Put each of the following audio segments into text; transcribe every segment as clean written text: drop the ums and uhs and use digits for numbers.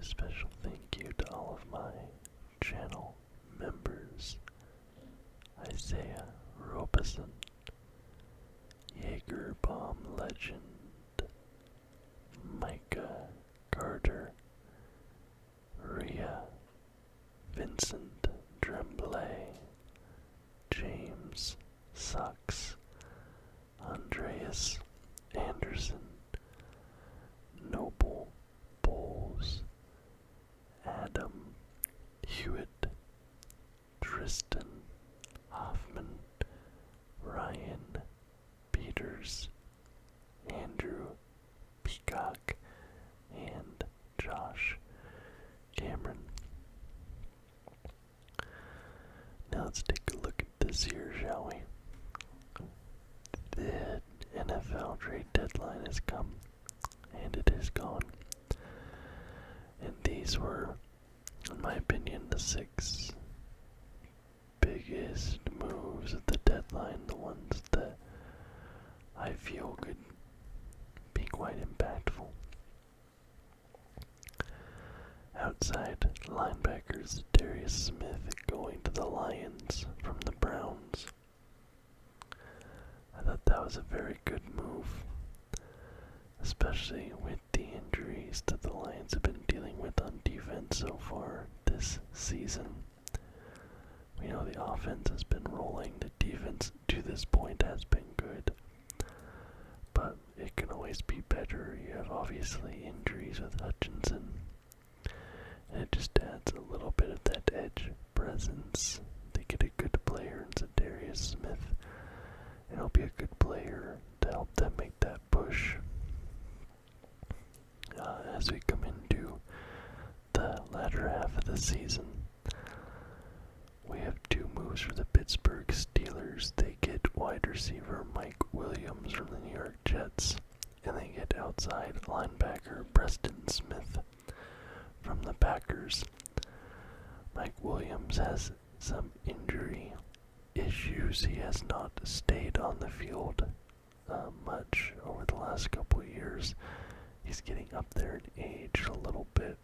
special thank you to all of my channel members: Isaiah Robeson, Jaeger Bomb Legend, Micah Carter, Ria, Vincent Tremblay, James Sucks, Andreas Anderson, Noble Bowles, Adam Hewitt, Tristan Hoffman, Ryan Peters, Andrew Peacock, and Josh Cameron. Now let's take a look at this here, shall we? The NFL trade deadline has come, and it is gone. And these were, in my opinion, the 6 biggest moves at the deadline, the ones that I feel could be quite impactful. Outside linebackers, Darius Smith going to the Lions from the Browns. I thought that was a very good move, especially with the injuries that the Lions have been dealing with on defense so far this season. We know the offense has been rolling, the defense to this point has been good, but it can always be better. You have obviously injuries with Hutchinson, and it just adds a little bit of that edge presence. They get a good player in Darius Smith, and he'll be a good player to help them make that push. As we come into the latter half of the season, we have 2 moves for the Pittsburgh Steelers. They get wide receiver Mike Williams from the New York Jets, and they get outside linebacker Preston Smith from the Packers. Mike Williams has some injury issues. He has not stayed on the field much over the last couple of years. He's getting up there in age a little bit,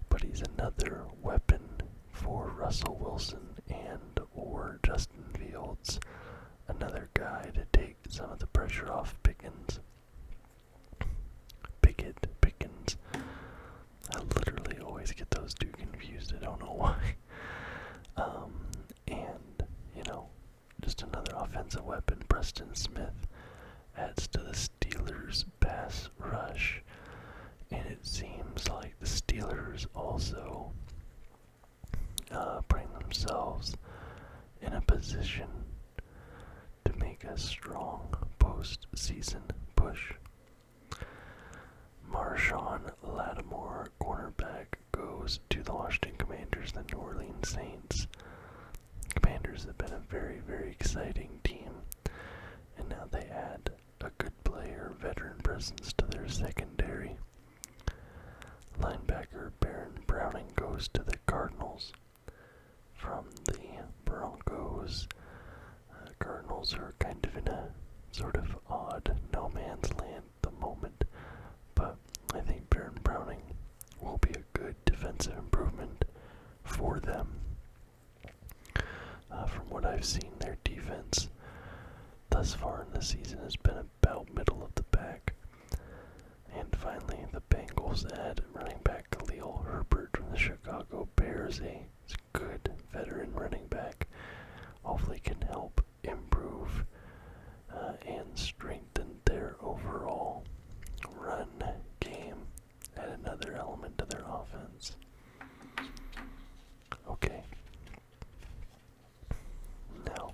but he's another weapon for Russell Wilson and or Justin Fields, another guy to take some of the pressure off Pickens. Pickens. I literally always get those two confused. I don't know why. And, just another offensive weapon. Preston Smith adds to the Steelers' pass rush, and it seems like the Steelers also putting themselves in a position to make a strong postseason push. Marshawn Lattimore, cornerback, goes to the Washington Commanders, the New Orleans Saints. Commanders have been a very, very exciting team, and now they add a good player, veteran presence to their secondary. Linebacker Baron Browning goes to the Cardinals from the Broncos. Cardinals are kind of in a sort of odd no man's land at the moment, but I think Baron Browning will be a good defensive improvement for them. From what I've seen, their defense thus far in the season has been about middle of the pack. And finally, the Bengals add running back Khalil Herbert from the Chicago Bears, a good veteran running back. Hopefully can help improve and strengthen their overall run game. Add another element to their offense. Okay. Now,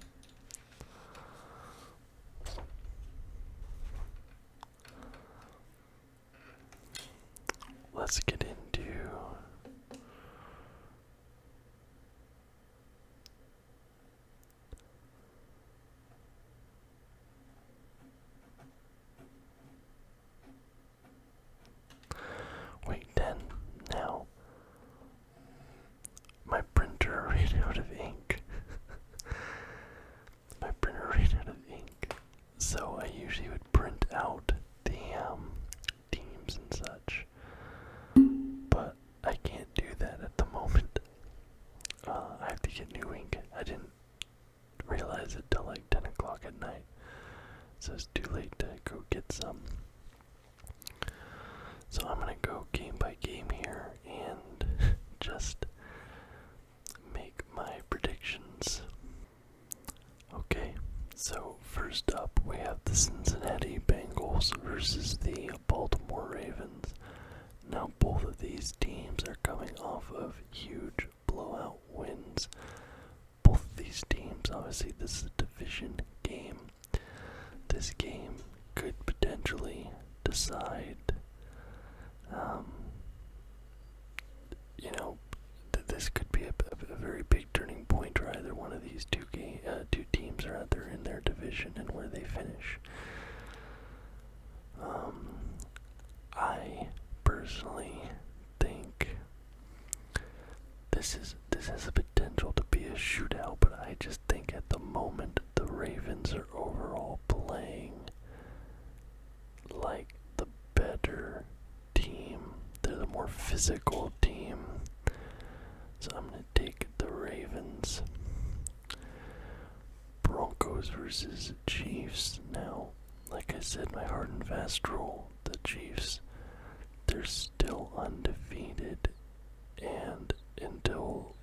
let's get into wait, 10 now. My printer ran out of ink. My printer ran out of ink. So I usually would print out the teams and such. both of these teams are coming off of huge blowout wins. Both of these teams, obviously, this is a division game. This game could potentially decide, this could be a very big turning point for either one of these two teams are either in their division and where they finish. I personally think this has the potential to be a shootout, but I just think at the moment the Ravens are overall playing like the better team. They're the more physical team. So I'm going to take the Ravens. Broncos versus Chiefs. Now, like I said, my hard and fast rule, the Chiefs, they're still undefeated, and until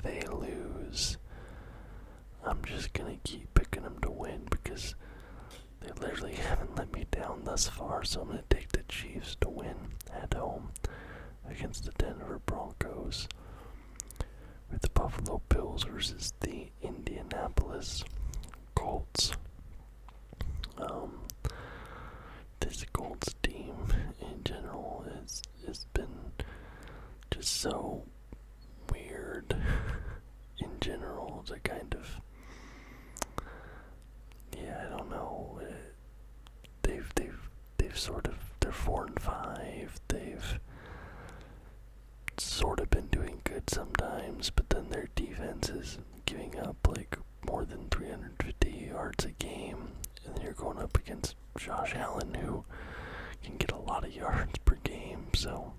they lose, I'm just gonna keep picking them to win because they literally haven't let me down thus far. So I'm gonna take the Chiefs to win at home against the Denver Broncos. With the Buffalo Bills versus the Indianapolis Colts. This Colts team in general has been just so weird in general. It's a kind of, I don't know. They've sort of, they're 4-5. They've sort of been doing good sometimes, but then their defense is giving up like more than 350 yards a game, and then you're going up against Josh Allen, who can get a lot of yards per game. So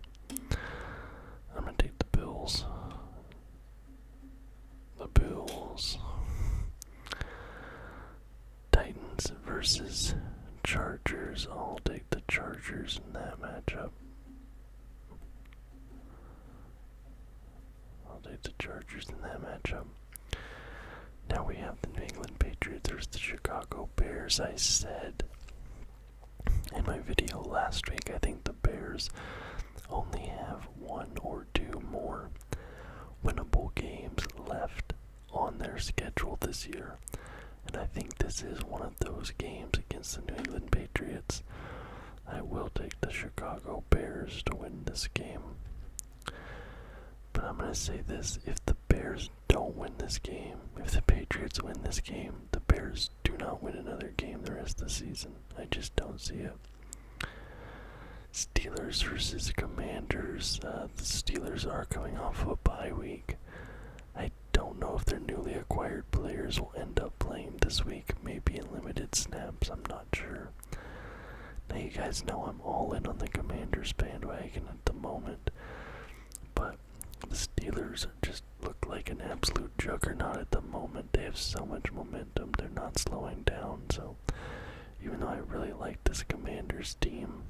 I'm gonna take the Bills. The Bills. Titans versus Chargers. I'll take the Chargers in that matchup. Now we have the New England Patriots versus the Chicago Bears. I said in my video last week, I think the Bears only have one or two more winnable games left on their schedule this year. And I think this is one of those games against the New England Patriots. I will take the Chicago Bears to win this game. But I'm going to say this, if the Bears don't win this game, if the Patriots win this game, the Bears do not win another game the rest of the season. I just don't see it. Steelers versus Commanders. The Steelers are coming off of a bye week. I don't know if their newly acquired players will end up playing this week, maybe in limited snaps, I'm not sure. Now you guys know I'm all in on the Commanders bandwagon at the moment, but the Steelers just look like an absolute juggernaut at the moment. They have so much momentum, they're not slowing down. So even though I really like this Commanders team,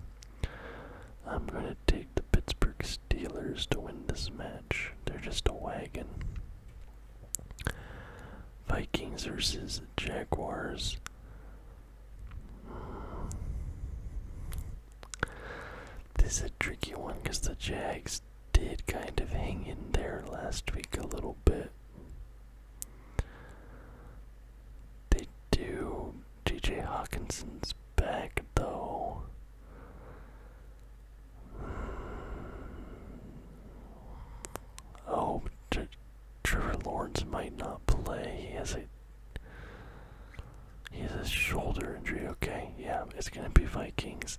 I'm going to take the Pittsburgh Steelers to win this match. They're just a wagon. Vikings versus Jaguars. This is a tricky one because the Jags did kind of hang in there last week a little bit. They do. J.J. Hawkinson's back though. Oh, Trevor Lawrence might not play. He has a shoulder injury. Okay, yeah, it's gonna be Vikings.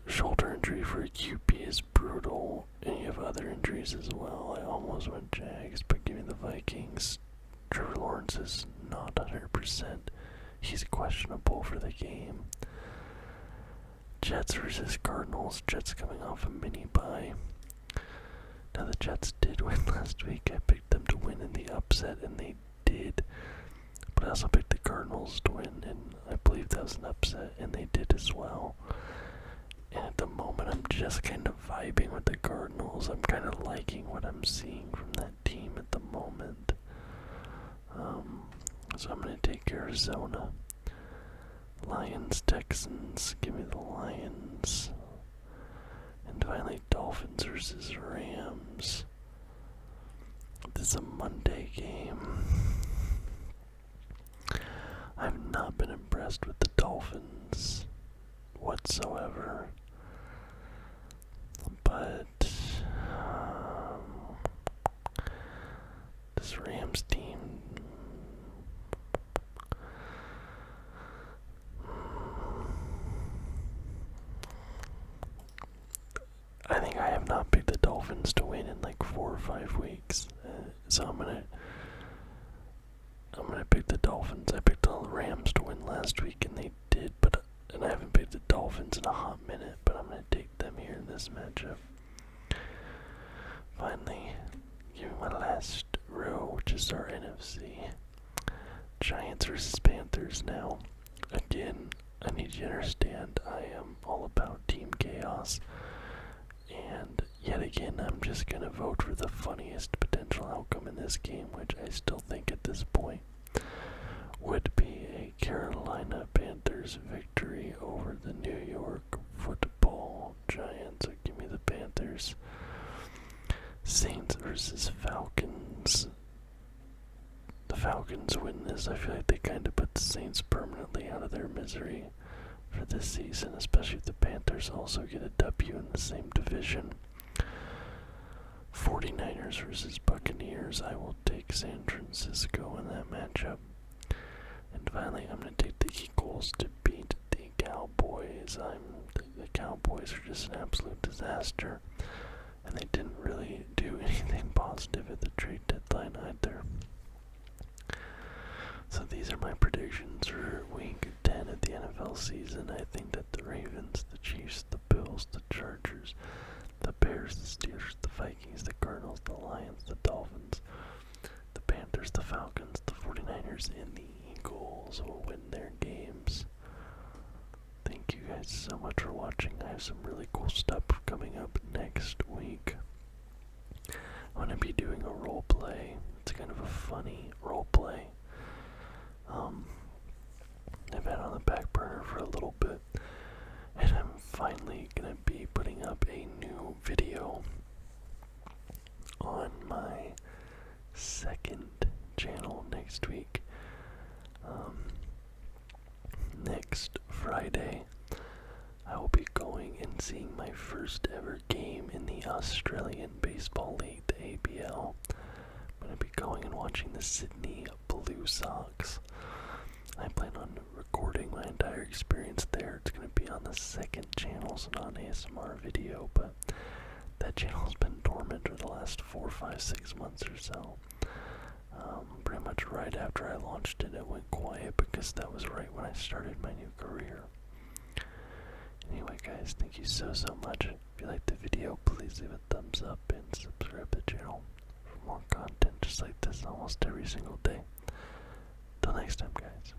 Shoulder injury for a QB is brutal, and you have other injuries as well. I almost went Jags, but give me the Vikings. Trevor Lawrence is not 100%. He's questionable for the game. Jets versus Cardinals. Jets coming off a mini bye. Now the Jets did win last week. I picked them to win in the upset, and they did. But I also picked the Cardinals to win, and I believe that was an upset, and they did as well. And at the moment, I'm just kind of vibing with the Cardinals. I'm kind of liking what I'm seeing from that team at the moment. So I'm going to take Arizona. Lions, Texans. Give me the Lions. And finally, Giants versus Rams. This is a Monday game. I've not been impressed with the Dolphins whatsoever. But this Rams team, I think I have not picked the Dolphins to win in like 4 or 5 weeks. So I'm gonna pick the Dolphins. I picked the Rams to win last week and they did, and I haven't picked the Dolphins in a hot minute, but I'm gonna take them here in this matchup. Finally, give me my last row, which is our NFC. Giants versus Panthers now. Again, I need you to understand I am all about Team Chaos. And yet again, I'm just going to vote for the funniest potential outcome in this game, which I still think at this point would be a Carolina Panthers victory over the New York Football Giants. So give me the Panthers. Saints versus Falcons. The Falcons win this. I feel like they kind of put the Saints permanently out of their misery for this season, especially if the Panthers also get a W in the same division. 49ers versus Buccaneers. I will take San Francisco in that matchup. And finally, I'm going to take the Eagles to beat the Cowboys. The Cowboys are just an absolute disaster, and they didn't really do anything positive at the trade deadline either. So these are my predictions for week 10 of the NFL season. I think that the Ravens, the Chiefs, the Bills, the Chargers, the Bears, the Steelers, the Vikings, the Cardinals, the Lions, the Dolphins, the Panthers, the Falcons, the 49ers, and the Eagles will win their games. Thank you guys so much for watching. I have some really cool stuff coming up next week. I'm going to be doing a role play. It's kind of a funny role play. I've had it on the back burner for a little bit, and I'm finally going to be putting up a new video on my second channel next week. Next Friday, I will be going and seeing my first ever game in the Australian Baseball League, the ABL. I'm going to be going and watching the Sydney Blue Sox. I plan on recording my entire experience there. It's going to be on the second channel, so not an ASMR video, but that channel's been dormant for the last 4, 5, 6 months or so. Pretty much right after I launched it, it went quiet because that was right when I started my new career. Anyway guys, thank you so much. If you liked the video, please leave a thumbs up and subscribe to the channel for more content just like this almost every single day. Till next time guys.